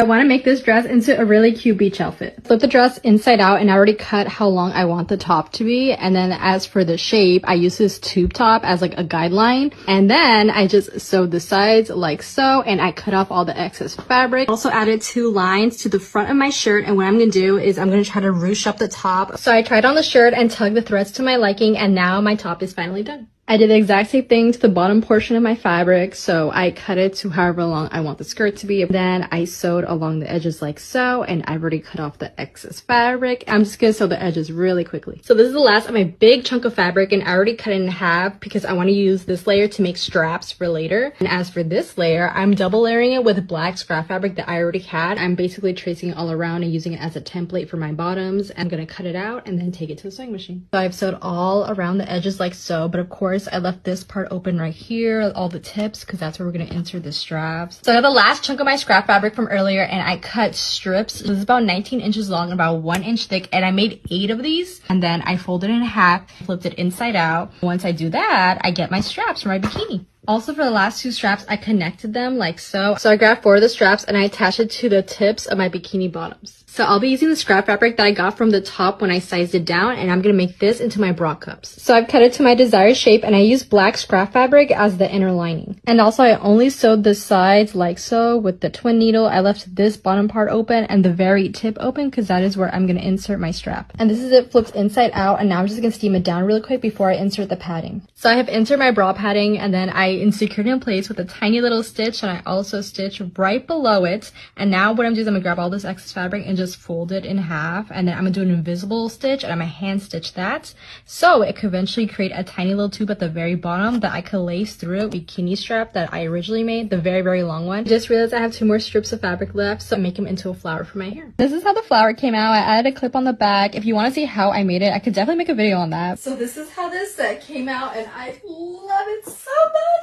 I want to make this dress into a really cute beach outfit. Flip the dress inside out and I already cut how long I want the top to be. And then as for the shape, I use this tube top as like a guideline. And then I just sewed the sides like so, and I cut off all the excess fabric. Also added 2 lines to the front of my shirt, and what I'm going to do is I'm going to try to ruche up the top. So I tried on the shirt and tugged the threads to my liking, and now my top is finally done. I did the exact same thing to the bottom portion of my fabric, so I cut it to however long I want the skirt to be. Then I sewed along the edges like so, and I've already cut off the excess fabric. I'm just gonna sew the edges really quickly. So this is the last of my big chunk of fabric, and I already cut it in half because I want to use this layer to make straps for later. And as for this layer, I'm double layering it with black scrap fabric that I already had. I'm basically tracing it all around and using it as a template for my bottoms. I'm gonna cut it out and then take it to the sewing machine. So I've sewed all around the edges like so, but of course I left this part open right here, all the tips, because that's where we're going to insert the straps. So I got the last chunk of my scrap fabric from earlier, and I cut strips. This is about 19 inches long and about 1 inch thick, and I made 8 of these, and then I folded it in half, flipped it inside out. Once I do that, I get my straps for my bikini. Also, for the last 2 straps, I connected them like so. So I grabbed 4 of the straps and I attached it to the tips of my bikini bottoms. So I'll be using the scrap fabric that I got from the top when I sized it down, and I'm going to make this into my bra cups. So I've cut it to my desired shape, and I used black scrap fabric as the inner lining. And also I only sewed the sides like so with the twin needle. I left this bottom part open and the very tip open because that is where I'm going to insert my strap. And this is it flipped inside out, and now I'm just going to steam it down really quick before I insert the padding. So I have inserted my bra padding, and then I secured it in place with a tiny little stitch, and I also stitched right below it. And now what I'm doing is I'm going to grab all this excess fabric and just fold it in half, and then I'm gonna do an invisible stitch, and I'm gonna hand stitch that so it could eventually create a tiny little tube at the very bottom that I could lace through a bikini strap that I originally made, the very long one. I just realized I have 2 more strips of fabric left, so I make them into a flower for my hair. This is how the flower came out. I added a clip on the back. If you want to see how I made it, I could definitely make a video on that. So this is how this set came out, and I love it so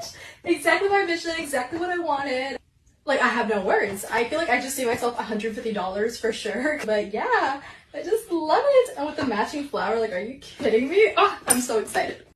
much. Exactly my vision, exactly what I wanted. Like, I have no words. I feel like I just saved myself $150 for sure. But yeah, I just love it. And with the matching flower, like, are you kidding me? Oh, I'm so excited.